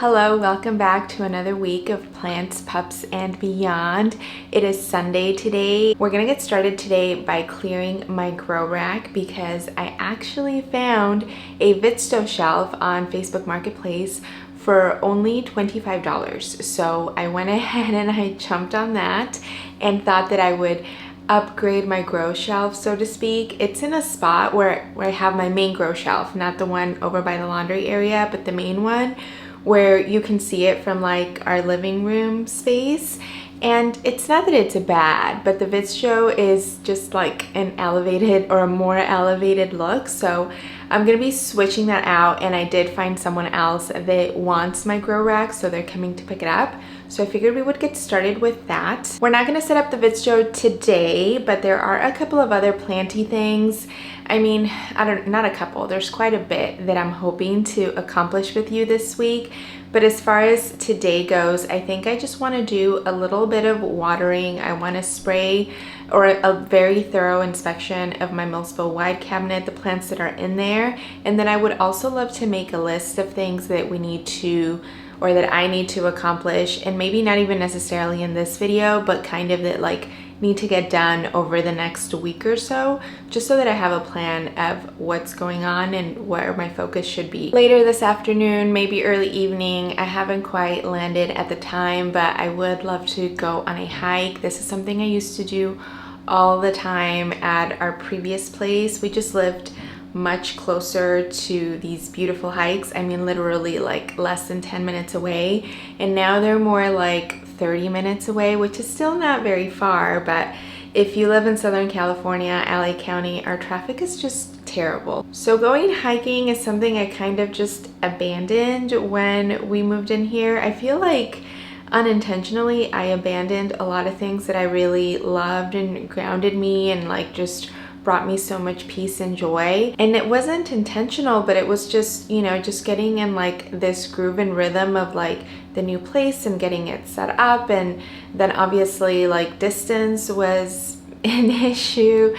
Hello, welcome back to another week of plants, pups, and beyond. It is Sunday today. We're gonna get started today by clearing my grow rack because I actually found a VITTSJÖ shelf on Facebook Marketplace for only $25. So I went ahead and I jumped on that and thought that I would upgrade my grow shelf, so to speak. It's in a spot where I have my main grow shelf, not the one over by the laundry area, but the main one where you can see it from like our living room space. And it's not that it's bad, but the VITTSJÖ is just like an elevated or a more elevated look. So I'm gonna be switching that out, and I did find someone else that wants my grow rack, so they're coming to pick it up. So I figured we would get started with that. We're not gonna set up the VITTSJÖ today, but there are a couple of other planty things. I mean, not a couple, there's quite a bit that I'm hoping to accomplish with you this week. But as far as today goes, I think I just want to do a little bit of watering. I want to spray or a very thorough inspection of my Millsville wide cabinet, the plants that are in there. And then I would also love to make a list of things that we need to, or that I need to accomplish, and maybe not even necessarily in this video, but kind of that like need to get done over the next week or so, just so that I have a plan of what's going on and where my focus should be. Later this afternoon, maybe early evening, I haven't quite landed at the time, but I would love to go on a hike. This is something I used to do all the time at our previous place. We just lived much closer to these beautiful hikes. I mean, literally like less than 10 minutes away, and now they're more like 30 minutes away, which is still not very far. But if you live in Southern California, LA County, our traffic is just terrible. So going hiking is something I kind of just abandoned when we moved in here. I feel like unintentionally I abandoned a lot of things that I really loved and grounded me and like just brought me so much peace and joy. And it wasn't intentional, but it was just, you know, just getting in like this groove and rhythm of like the new place and getting it set up. And then obviously like distance was an issue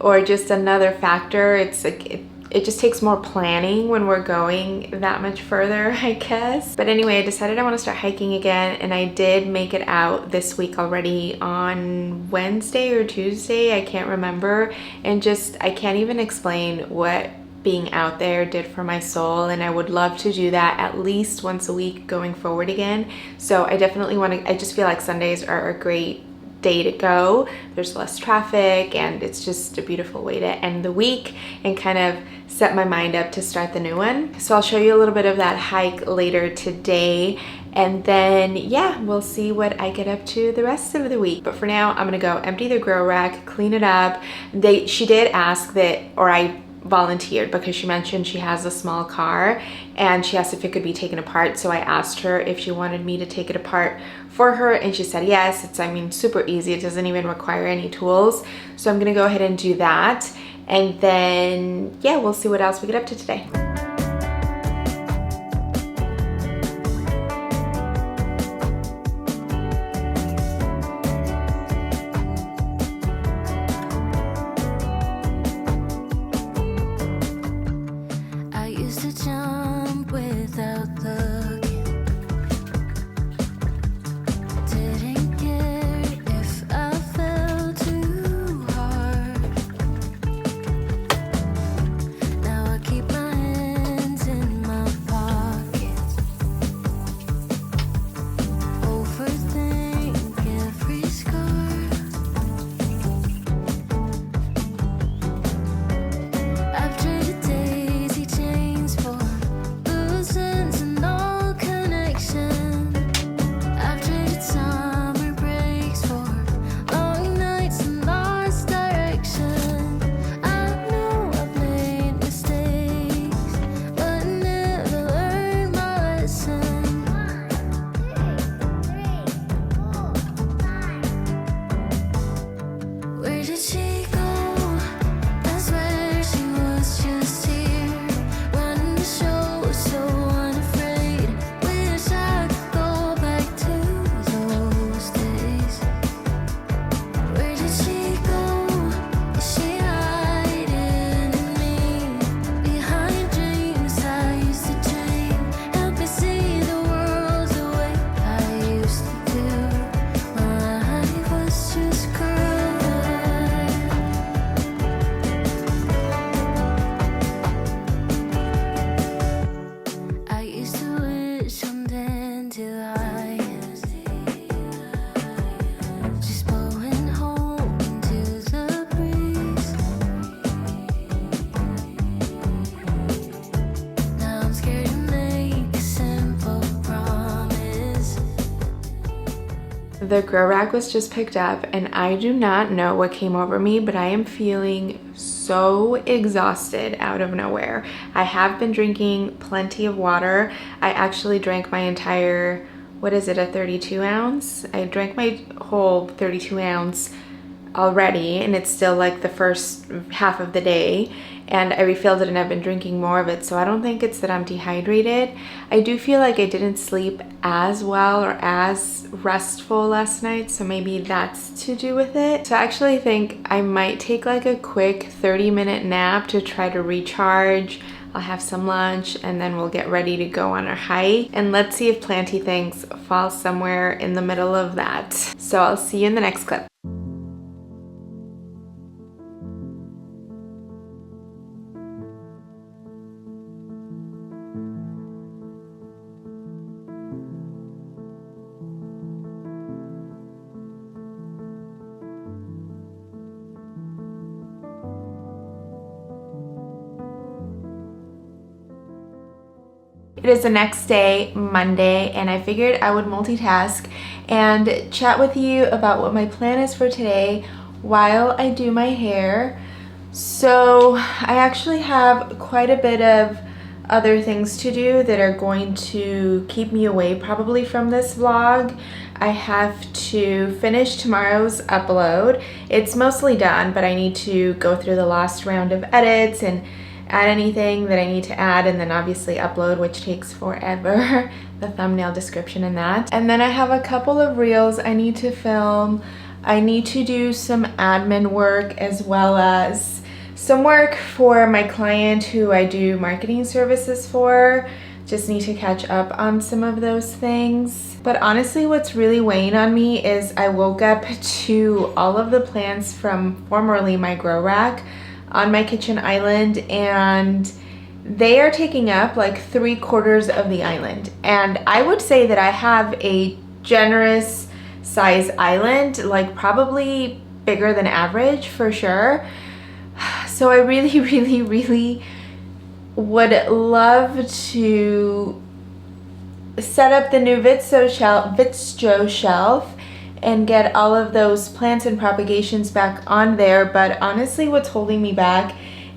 or just another factor. It's like it just takes more planning when we're going that much further, I guess. But anyway, I decided I want to start hiking again, and I did make it out this week already on Wednesday or Tuesday, I can't remember. And just, I can't even explain what being out there did for my soul, and I would love to do that at least once a week going forward again. So I definitely want to, I just feel like Sundays are a great day to go. There's less traffic, and it's just a beautiful way to end the week and kind of set my mind up to start the new one. So I'll show you a little bit of that hike later today, and then yeah, we'll see what I get up to the rest of the week. But for now, I'm gonna go empty the grow rack, clean it up. She did ask that, or I volunteered, because she mentioned she has a small car and she asked if it could be taken apart. So I asked her if she wanted me to take it apart for her, and she said yes. It's, I mean, super easy. It doesn't even require any tools. So I'm gonna go ahead and do that, and then yeah, we'll see what else we get up to today. Now I keep my The grow rack was just picked up and I do not know what came over me, but I am feeling so exhausted out of nowhere. I have been drinking plenty of water. I actually drank my entire, what is it, a 32 ounce? I drank my whole 32 ounce already, and it's still like the first half of the day, and I refilled it and I've been drinking more of it, so I don't think it's that I'm dehydrated. I do feel like I didn't sleep as well or as restful last night, so maybe that's to do with it. So I actually think I might take like a quick 30-minute nap to try to recharge. I'll have some lunch and then we'll get ready to go on our hike, and let's see if Planty Things falls somewhere in the middle of that. So I'll see you in the next clip. It is the next day, Monday, and I figured I would multitask and chat with you about what my plan is for today while I do my hair. So I actually have quite a bit of other things to do that are going to keep me away probably from this vlog. I have to finish tomorrow's upload. It's mostly done, but I need to go through the last round of edits and add anything that I need to add, and then obviously upload, which takes forever, the thumbnail, description, and that. And then I have a couple of reels I need to film. I need to do some admin work as well as some work for my client who I do marketing services for. Just need to catch up on some of those things. But honestly, what's really weighing on me is I woke up to all of the plants from formerly my grow rack on my kitchen island, and they are taking up like 3/4 of the island. And I would say that I have a generous size island, like probably bigger than average for sure. So I really, really, really would love to set up the new VITTSJÖ shelf and get all of those plants and propagations back on there. But honestly, what's holding me back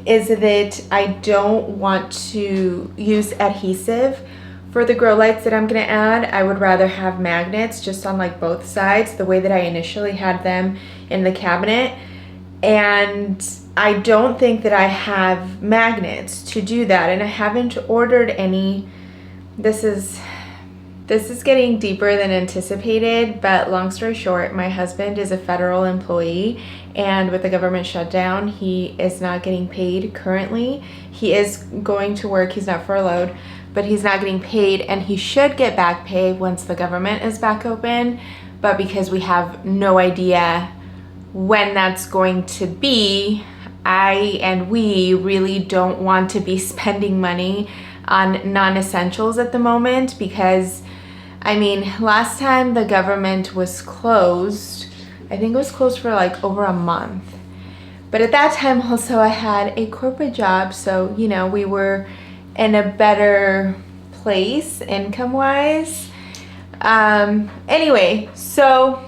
is that I don't want to use adhesive for the grow lights that I'm gonna add. I would rather have magnets just on like both sides, the way that I initially had them in the cabinet. And I don't think that I have magnets to do that, and I haven't ordered any. This is getting deeper than anticipated, but long story short, my husband is a federal employee, and with the government shutdown, he is not getting paid currently. He is going to work, he's not furloughed, but he's not getting paid, and he should get back pay once the government is back open. But because we have no idea when that's going to be, we really don't want to be spending money on non-essentials at the moment, because I mean, last time the government was closed, I think it was closed for like over a month. But at that time also I had a corporate job, so you know, we were in a better place income-wise. Anyway, so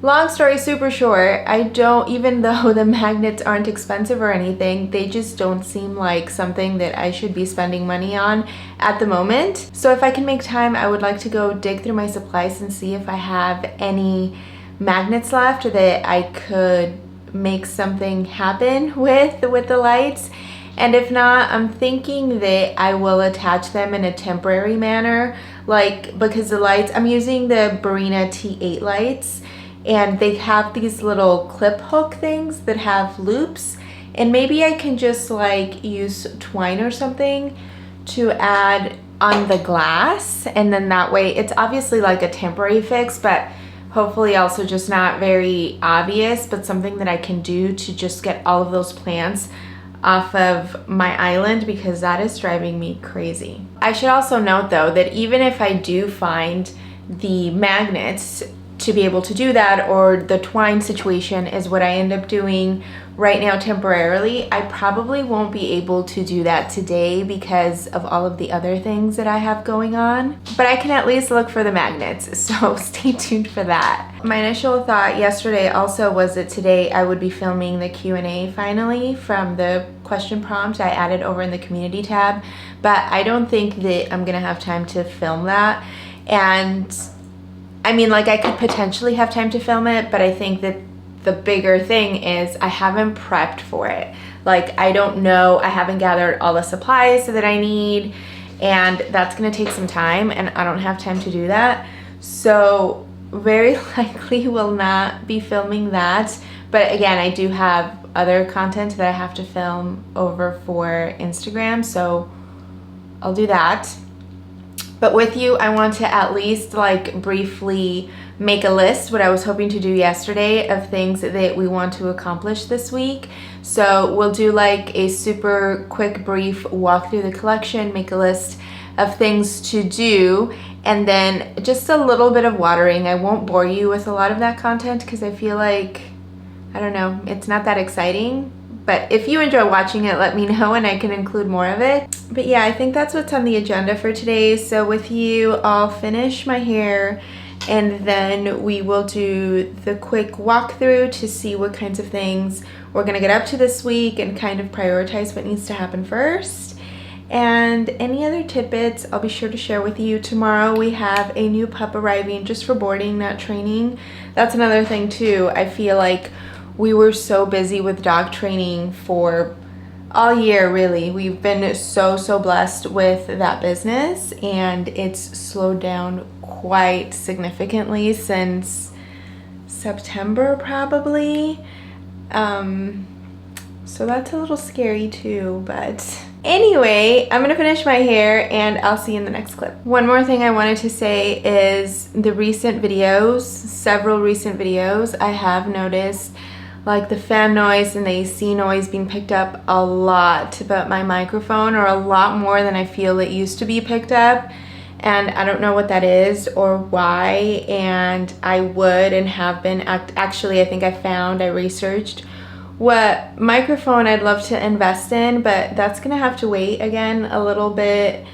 long story super short, I don't, even though the magnets aren't expensive or anything, they just don't seem like something that I should be spending money on at the moment. So if I can make time, I would like to go dig through my supplies and see if I have any magnets left that I could make something happen with the lights. And if not, I'm thinking that I will attach them in a temporary manner, like, because the lights, I'm using the Barina T8 lights, and they have these little clip hook things that have loops, and maybe I can just like use twine or something to add on the glass, and then that way it's obviously like a temporary fix, but hopefully also just not very obvious, but something that I can do to just get all of those plants off of my island, because that is driving me crazy. I should also note though that even if I do find the magnets to be able to do that, or the twine situation is what I end up doing right now temporarily. I probably won't be able to do that today because of all of the other things that I have going on, but I can at least look for the magnets, so stay tuned for that. My initial thought yesterday also was that today I would be filming the Q&A finally from the question prompt I added over in the community tab, but I don't think that I'm gonna have time to film that. And I mean, like, I could potentially have time to film it, but I think that the bigger thing is I haven't prepped for it. Like, I don't know, I haven't gathered all the supplies that I need, and that's gonna take some time, and I don't have time to do that. So very likely will not be filming that. But again, I do have other content that I have to film over for Instagram, so I'll do that. But with you, I want to at least like briefly make a list, what I was hoping to do yesterday, of things that we want to accomplish this week. So we'll do like a super quick brief walk through the collection, make a list of things to do, and then just a little bit of watering. I won't bore you with a lot of that content because I feel like, I don't know, it's not that exciting. But if you enjoy watching it, let me know and I can include more of it. But yeah, I think that's what's on the agenda for today. So with you, I'll finish my hair and then we will do the quick walkthrough to see what kinds of things we're gonna get up to this week and kind of prioritize what needs to happen first. And any other tidbits I'll be sure to share with you. Tomorrow we have a new pup arriving just for boarding, not training. That's another thing too. I feel like we were so busy with dog training for all year, really. We've been so blessed with that business, and it's slowed down quite significantly since September probably. So that's a little scary too, but anyway, I'm gonna finish my hair and I'll see you in the next clip. One more thing I wanted to say is the recent videos, several recent videos, I have noticed like the fan noise and the AC noise being picked up a lot, but my microphone, or a lot more than I feel it used to be picked up. And I don't know what that is or why, and I would and have been, actually I think I researched what microphone I'd love to invest in, but that's gonna have to wait again a little bit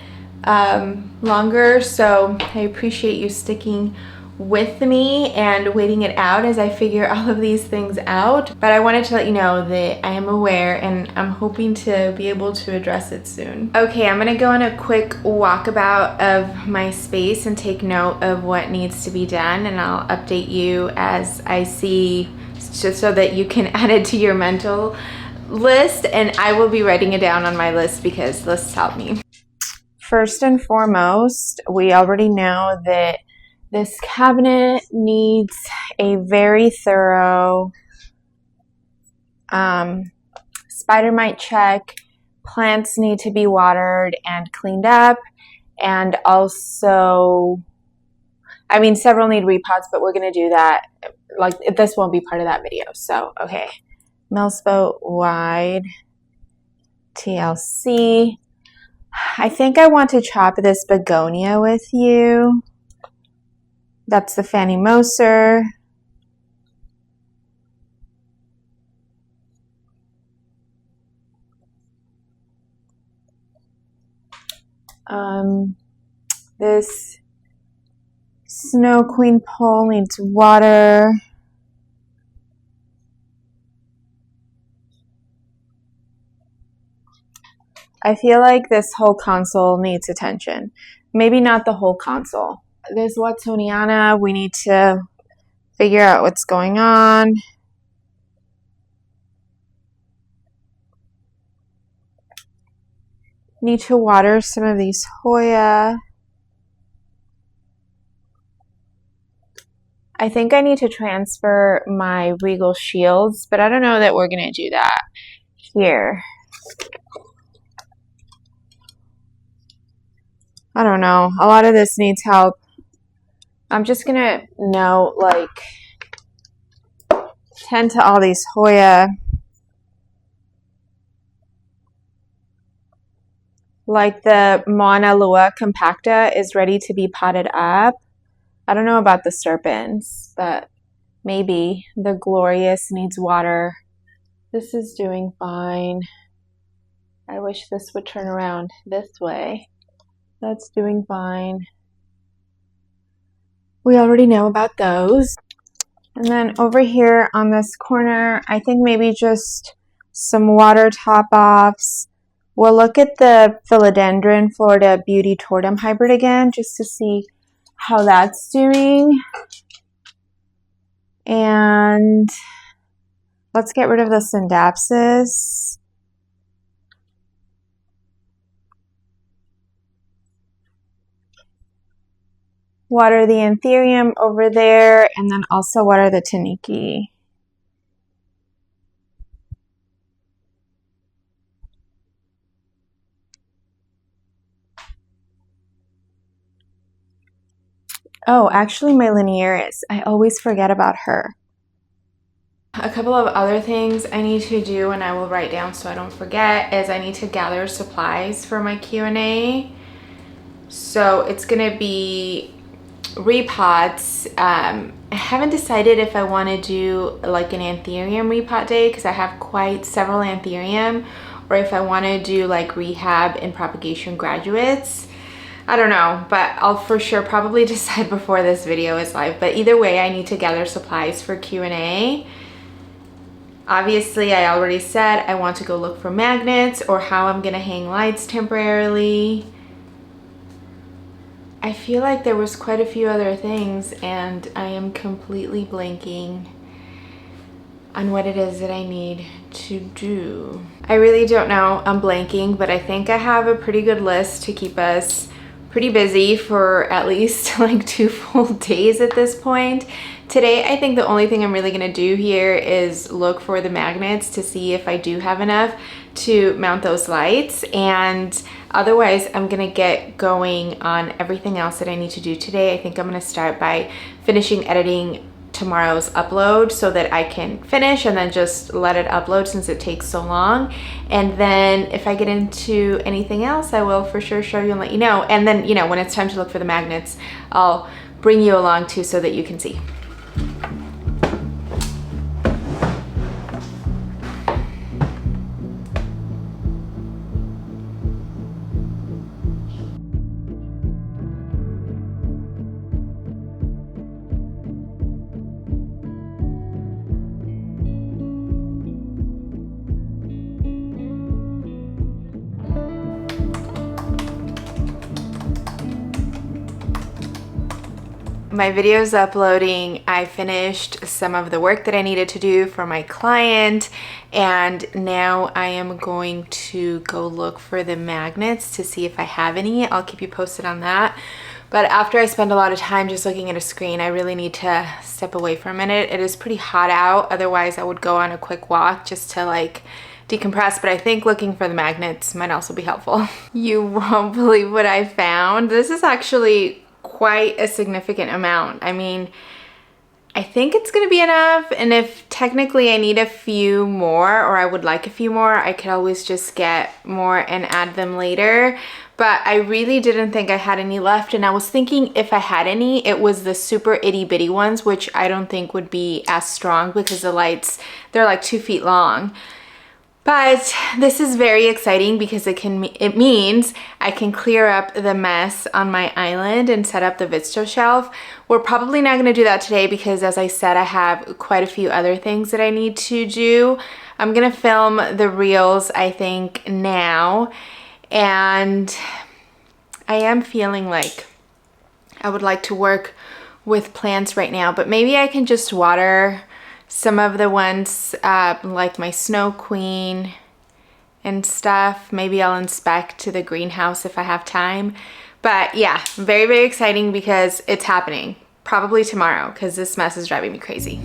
longer. So I appreciate you sticking with me and waiting it out as I figure all of these things out. But I wanted to let you know that I am aware and I'm hoping to be able to address it soon. Okay, I'm gonna go on a quick walkabout of my space and take note of what needs to be done, and I'll update you as I see, just so that you can add it to your mental list, and I will be writing it down on my list because lists help me. First and foremost, we already know that this cabinet needs a very thorough spider mite check. Plants need to be watered and cleaned up, and also, I mean, several need repots, but we're gonna do that. Like, this won't be part of that video. So, okay. Millspout wide TLC. I think I want to chop this begonia with you. That's the Fanny Moser. This Snow Queen pole needs water. I feel like this whole console needs attention. Maybe not the whole console. This Watsoniana, we need to figure out what's going on. Need to water some of these Hoya. I think I need to transfer my Regal shields, but I don't know that we're gonna do that here. I don't know. A lot of this needs help. I'm just gonna like, tend to all these Hoya. Like the Mauna Lua compacta is ready to be potted up. I don't know about the serpents, but maybe the glorious needs water. This is doing fine. I wish this would turn around this way. That's doing fine. We already know about those. And then over here on this corner, I think maybe just some water top-offs. We'll look at the philodendron Florida Beauty Totem hybrid again just to see how that's doing. And let's get rid of the syndapsis. Water the anthurium over there, and then also water the taniki. Oh, actually my linearis. I always forget about her. A couple of other things I need to do, and I will write down so I don't forget, is I need to gather supplies for my Q&A. So it's gonna be repots. I haven't decided if I want to do like an anthurium repot day because I have quite several anthurium, or if I want to do like rehab and propagation graduates. I don't know, but I'll for sure probably decide before this video is live. But either way, I need to gather supplies for Q&A. Obviously, I already said I want to go look for magnets or how I'm gonna hang lights temporarily. I feel like there was quite a few other things and I am completely blanking on what it is that I need to do. I really don't know, I'm blanking, but I think I have a pretty good list to keep us pretty busy for at least like 2 full days at this point. Today, I think the only thing I'm really gonna do here is look for the magnets to see if I do have enough to mount those lights, and otherwise I'm gonna get going on everything else that I need to do today. I think I'm gonna start by finishing editing tomorrow's upload so that I can finish and then just let it upload since it takes so long. And then if I get into anything else, I will for sure show you and let you know. And then, you know, when it's time to look for the magnets, I'll bring you along too so that you can see. My video's uploading. I finished some of the work that I needed to do for my client, and now I am going to go look for the magnets to see if I have any. I'll keep you posted on that. But after I spend a lot of time just looking at a screen, I really need to step away for a minute. It is pretty hot out. Otherwise, I would go on a quick walk just to like decompress, but I think looking for the magnets might also be helpful. You won't believe what I found. This is actually quite a significant amount. I mean, I think it's gonna be enough, and if technically I need a few more, or I would like a few more, I could always just get more and add them later. But I really didn't think I had any left, and I was thinking if I had any, it was the super itty bitty ones, which I don't think would be as strong because the lights, they're like 2 feet long. But this is very exciting because it means I can clear up the mess on my island and set up the VITTSJÖ shelf. We're probably not gonna do that today because, as I said, I have quite a few other things that I need to do. I'm gonna film the reels, I think, now. And I am feeling like I would like to work with plants right now, but maybe I can just water some of the ones like my Snow Queen and stuff. Maybe I'll inspect to the greenhouse if I have time. But yeah, very, very exciting because it's happening. Probably tomorrow because this mess is driving me crazy.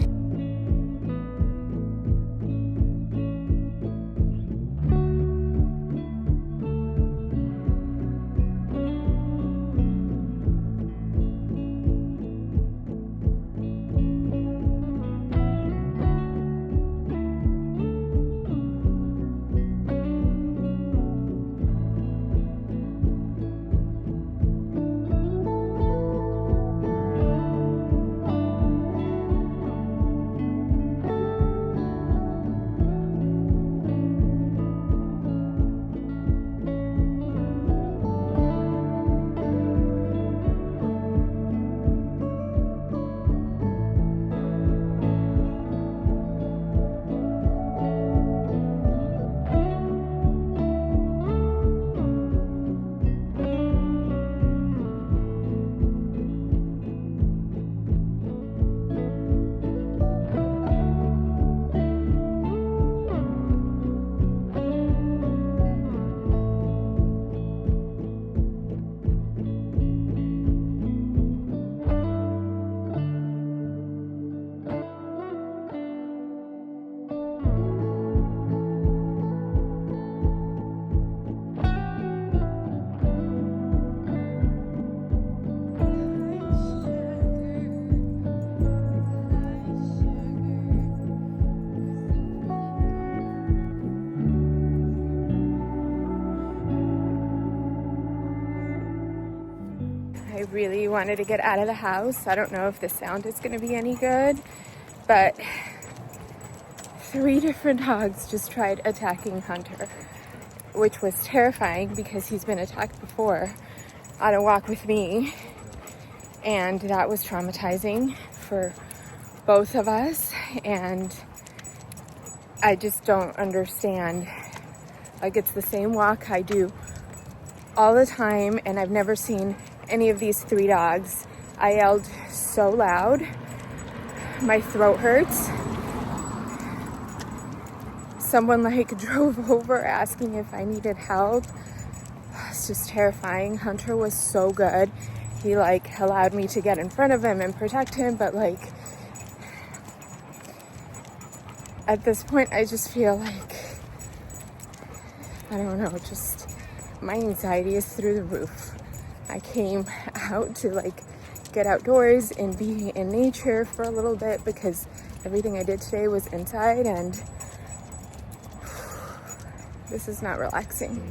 really wanted to get out of the house. I don't know if the sound is going to be any good, but 3 different dogs just tried attacking Hunter, which was terrifying because he's been attacked before on a walk with me, and that was traumatizing for both of us. And I just don't understand. Like, it's the same walk I do all the time, and I've never seen any of these 3 dogs. I yelled so loud, my throat hurts. Someone like drove over asking if I needed help. It's just terrifying. Hunter was so good. He like allowed me to get in front of him and protect him, but like at this point I just feel like, I don't know, just my anxiety is through the roof. I came out to like get outdoors and be in nature for a little bit because everything I did today was inside, and this is not relaxing.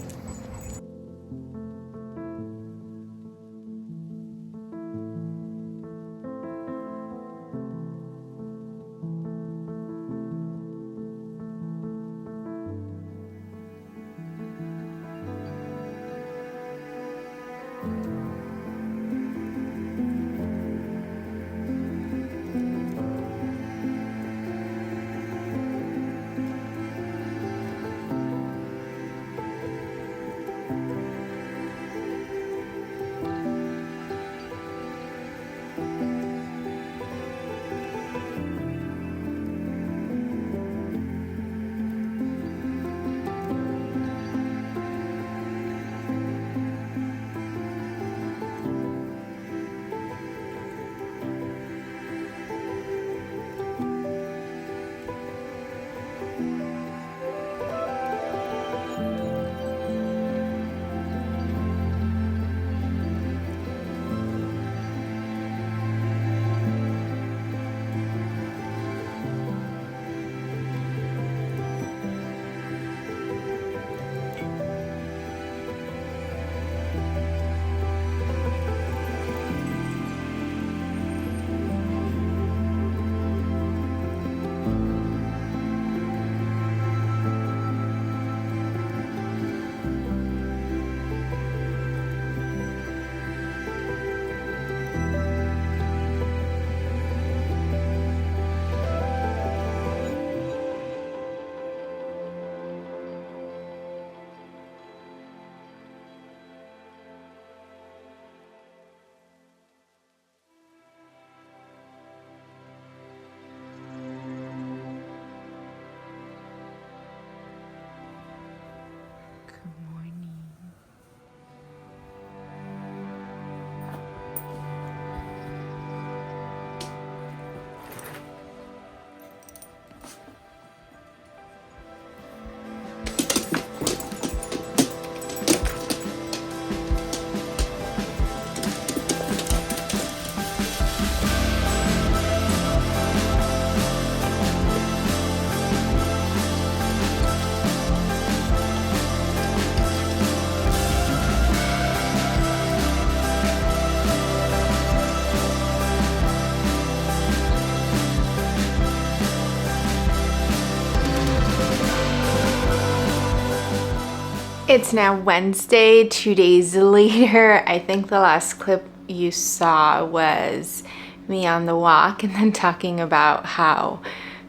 It's now Wednesday, 2 days later. I think the last clip you saw was me on the walk and then talking about how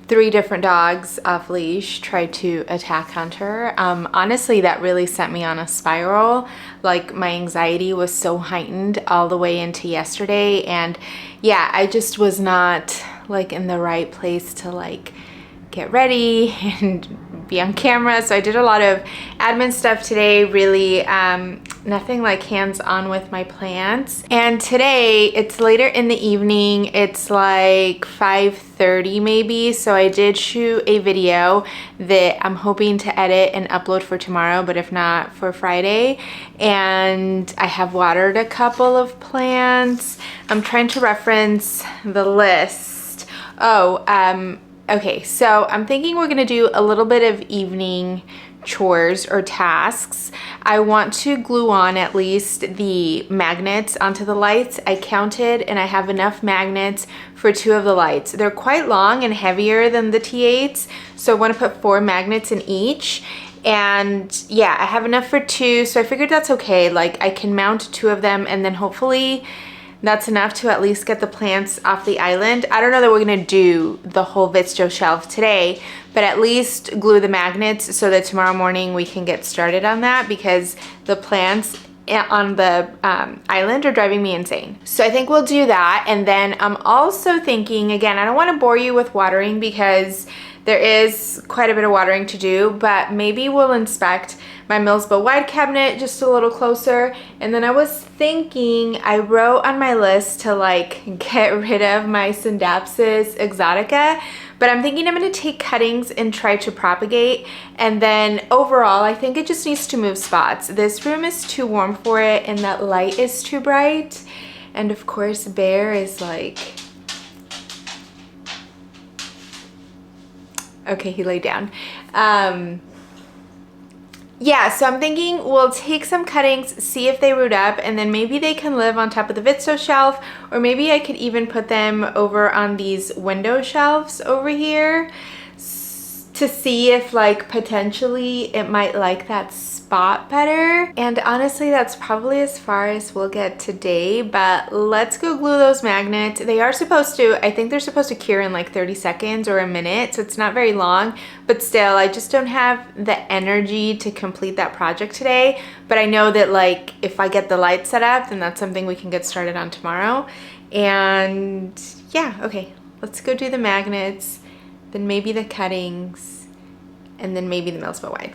3 different dogs off leash tried to attack Hunter. Honestly, that really sent me on a spiral. Like, my anxiety was so heightened all the way into yesterday, and yeah, I just was not like in the right place to like get ready and be on camera. So I did a lot of admin stuff today, really nothing like hands-on with my plants. And today it's later in the evening, it's like 5:30 maybe, so I did shoot a video that I'm hoping to edit and upload for tomorrow, but if not, for Friday. And I have watered a couple of plants. I'm trying to reference the list. Okay, so I'm thinking we're gonna do a little bit of evening chores or tasks, I want to glue on at least the magnets onto the lights. I counted and I have enough magnets for 2 of the lights. They're quite long and heavier than the T8s, so I want to put 4 magnets in each. And yeah, I have enough for 2, so I figured that's okay. Like, I can mount 2 of them, and then hopefully that's enough to at least get the plants off the island. I don't know that we're gonna do the whole VITTSJÖ shelf today, but at least glue the magnets so that tomorrow morning we can get started on that, because the plants on the island are driving me insane. So I think we'll do that. And then I'm also thinking, again, I don't want to bore you with watering because there is quite a bit of watering to do, but maybe we'll inspect my Millsville wide cabinet just a little closer. And then I was thinking, I wrote on my list to like get rid of my Syndapsis exotica, but I'm thinking I'm gonna take cuttings and try to propagate. And then overall, I think it just needs to move spots. This room is too warm for it, and that light is too bright. And of course, Bear is like, okay, he laid down. Yeah, so I'm thinking we'll take some cuttings, see if they root up, and then maybe they can live on top of the VITTSJÖ shelf, or maybe I could even put them over on these window shelves over here to see if like potentially it might like that spot better. And honestly, that's probably as far as we'll get today, but let's go glue those magnets. They are supposed to, I think they're supposed to cure in like 30 seconds or a minute, so it's not very long, but still, I just don't have the energy to complete that project today. But I know that like if I get the light set up, then that's something we can get started on tomorrow. And yeah, okay, let's go do the magnets, then maybe the cuttings, and then maybe the Millsville wide.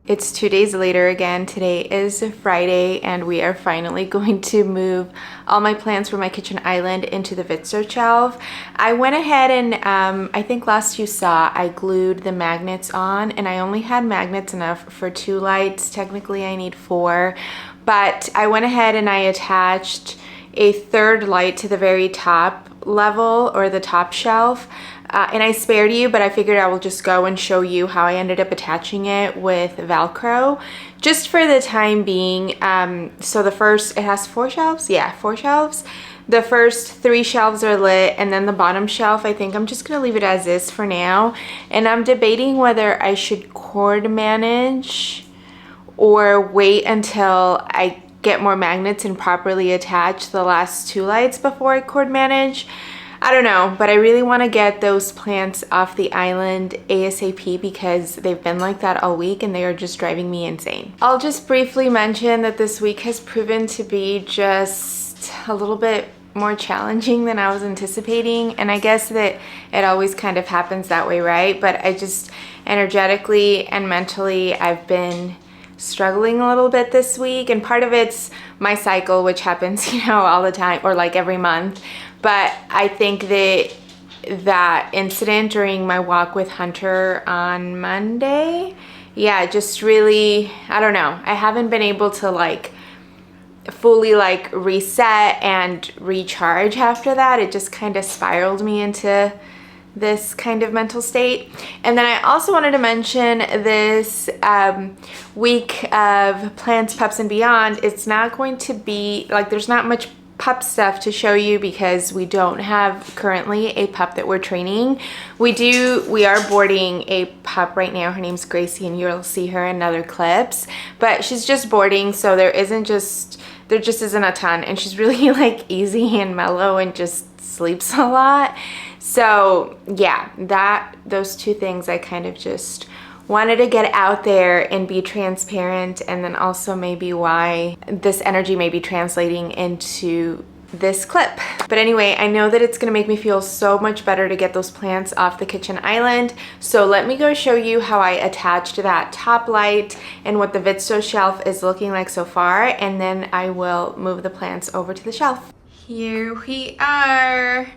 It's 2 days later again. Today is Friday and we are finally going to move all my plants from my kitchen island into the VITTSJÖ shelf. I went ahead and I think last you saw I glued the magnets on, and I only had magnets enough for 2 lights. Technically I need 4, but I went ahead and I attached a 3rd light to the very top level or the top shelf. And I spared you, but I figured I will just go and show you how I ended up attaching it with Velcro just for the time being. So the first, it has 4 shelves? Yeah, 4 shelves. The first 3 shelves are lit, and then the bottom shelf, I think I'm just gonna leave it as is for now. And I'm debating whether I should cord manage or wait until I get more magnets and properly attach the last 2 lights before I cord manage. I don't know, but I really want to get those plants off the island ASAP because they've been like that all week and they are just driving me insane. I'll just briefly mention that this week has proven to be just a little bit more challenging than I was anticipating, and I guess that it always kind of happens that way, right? But I just energetically and mentally I've been struggling a little bit this week, and part of it's my cycle, which happens, you know, all the time or like every month. But I think that incident during my walk with Hunter on Monday, yeah, just really, I don't know. I haven't been able to like fully like reset and recharge after that. It just kind of spiraled me into this kind of mental state. And then I also wanted to mention this week of Plants, Pups, and Beyond. It's not going to be, like, there's not much pup stuff to show you because we don't have currently a pup that we're training. We are boarding a pup right now. Her name's Gracie, and you'll see her in other clips, but she's just boarding, so there just isn't a ton, and she's really like easy and mellow and just sleeps a lot. So yeah, those 2 things I kind of just wanted to get out there and be transparent, and then also maybe why this energy may be translating into this clip. But anyway, I know that it's gonna make me feel so much better to get those plants off the kitchen island. So let me go show you how I attached that top light and what the VITTSJÖ shelf is looking like so far, and then I will move the plants over to the shelf. Here we are.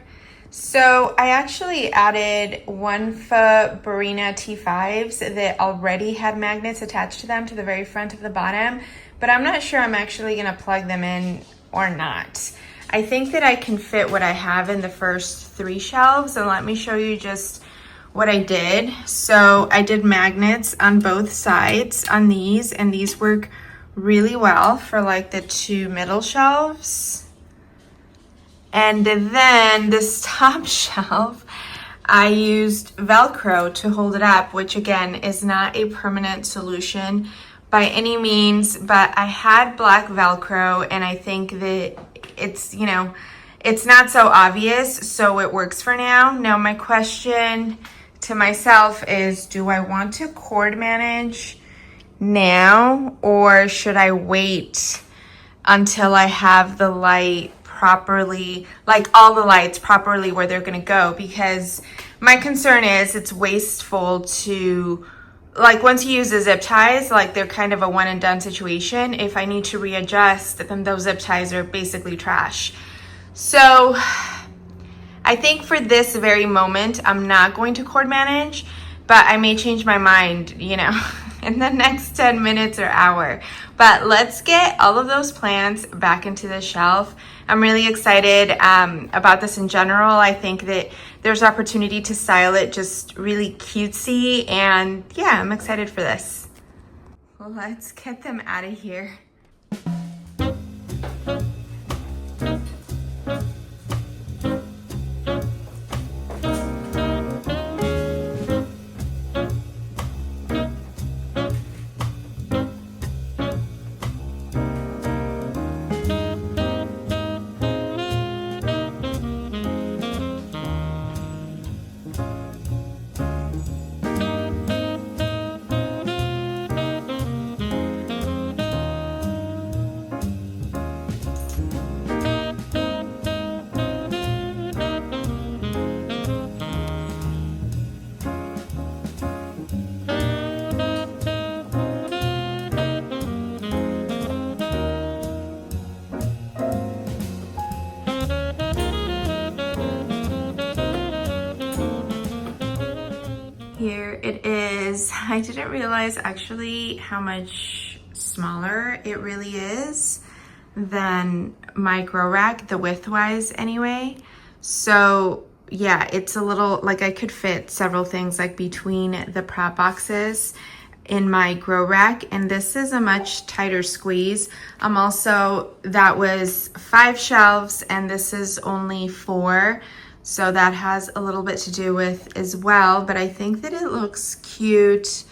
So I actually added 1 foot Barina T5s that already had magnets attached to them to the very front of the bottom, but I'm not sure I'm actually gonna plug them in or not. I think that I can fit what I have in the first 3 shelves, and let me show you just what I did. So I did magnets on both sides on these, and these work really well for like the 2 middle shelves. And then this top shelf, I used Velcro to hold it up, which again is not a permanent solution by any means, but I had black Velcro, and I think that it's, you know, it's not so obvious, so it works for now. Now my question to myself is, do I want to cord manage now, or should I wait until I have the light properly, like all the lights properly where they're gonna go? Because my concern is it's wasteful to, like, once you use the zip ties, like they're kind of a one and done situation. If I need to readjust, then those zip ties are basically trash. So I think for this very moment, I'm not going to cord manage, but I may change my mind, you know, in the next 10 minutes or hour. But let's get all of those plants back into the shelf. I'm really excited about this in general. I think that there's opportunity to style it just really cutesy, and yeah, I'm excited for this. Well, let's get them out of here. I didn't realize actually how much smaller it really is than my grow rack, the width-wise anyway. So yeah, it's a little, like I could fit several things like between the prop boxes in my grow rack, and this is a much tighter squeeze. Also, that was 5 shelves and this is only 4, so that has a little bit to do with as well, but I think that it looks cute.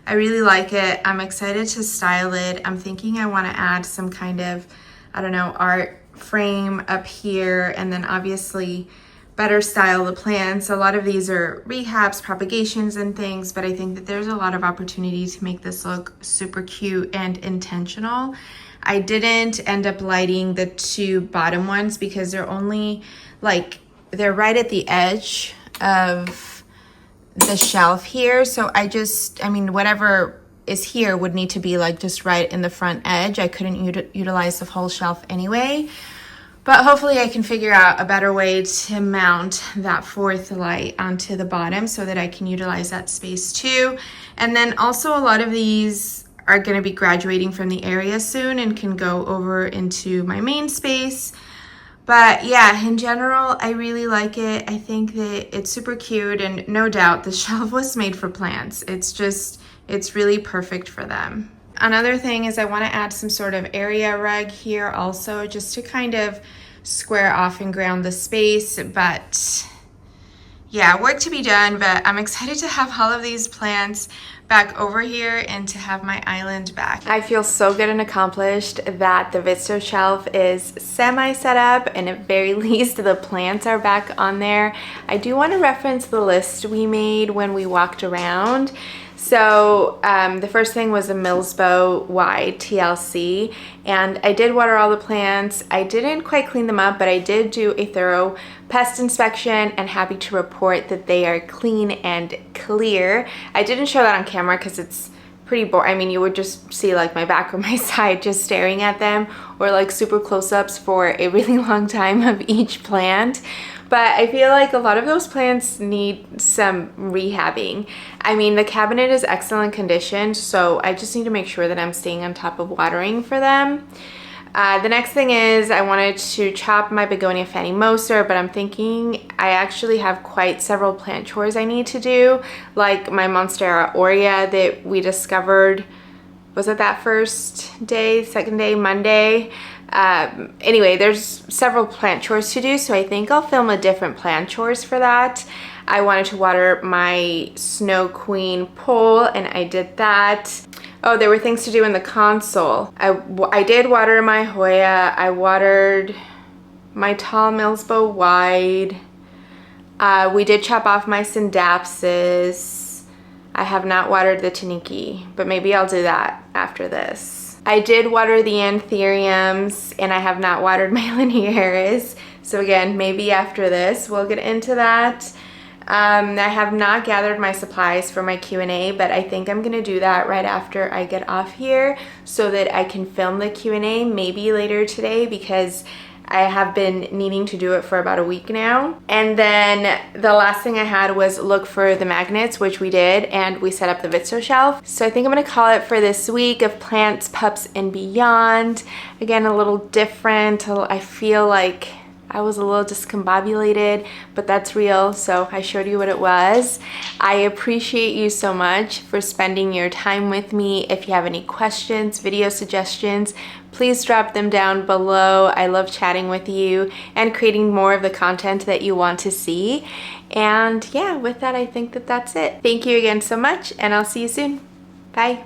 I really like it. I'm excited to style it. I'm thinking I want to add some kind of, I don't know, art frame up here, and then obviously better style the plants. A lot of these are rehabs, propagations and things, but I think that there's a lot of opportunity to make this look super cute and intentional. I didn't end up lighting the 2 bottom ones because they're only like, they're right at the edge of the shelf here. So I mean, whatever is here would need to be like just right in the front edge. I couldn't utilize the whole shelf anyway. But hopefully I can figure out a better way to mount that 4th light onto the bottom so that I can utilize that space too. And then also a lot of these are going to be graduating from the area soon and can go over into my main space. But yeah, in general, I really like it. I think that it's super cute, and no doubt the shelf was made for plants. It's really perfect for them. Another thing is I want to add some sort of area rug here also, just to kind of square off and ground the space. But yeah, work to be done, but I'm excited to have all of these plants back over here and to have my island back. I feel so good and accomplished that the VITTSJÖ shelf is semi set up, and at very least the plants are back on there. I do want to reference the list we made when we walked around. So the first thing was a Millsbow wide TLC, and I did water all the plants. I didn't quite clean them up, but I did do a thorough pest inspection, and happy to report that they are clean and clear. I didn't show that on camera because it's pretty boring. I mean, you would just see like my back or my side just staring at them, or like super close-ups for a really long time of each plant. But I feel like a lot of those plants need some rehabbing. I mean, the cabinet is excellent condition, so I just need to make sure that I'm staying on top of watering for them. The next thing is I wanted to chop my begonia Fanny Moser, but I'm thinking I actually have quite several plant chores I need to do, like my Monstera aurea that we discovered, was it that first day, second day, Monday? Anyway, there's several plant chores to do, so I think I'll film a different plant chores for that. I wanted to water my Snow Queen pole, and I did that. Oh, there were things to do in the console. I did water my Hoya. I watered my tall Millsbow wide. We did chop off my Syndapsis. I have not watered the Taniki, but maybe I'll do that after this. I did water the anthuriums, and I have not watered my linearis. So again, maybe after this we'll get into that. I have not gathered my supplies for my Q&A, but I think I'm gonna do that right after I get off here so that I can film the Q&A maybe later today, because I have been needing to do it for about a week now. And then the last thing I had was look for the magnets, which we did, and we set up the VITTSJÖ shelf. So I think I'm gonna call it for this week of plants, pups, and beyond. Again, a little different. I feel like I was a little discombobulated, but that's real, so I showed you what it was. I appreciate you so much for spending your time with me. If you have any questions, video suggestions, please drop them down below. I love chatting with you and creating more of the content that you want to see. And yeah, with that, I think that that's it. Thank you again so much, and I'll see you soon. Bye.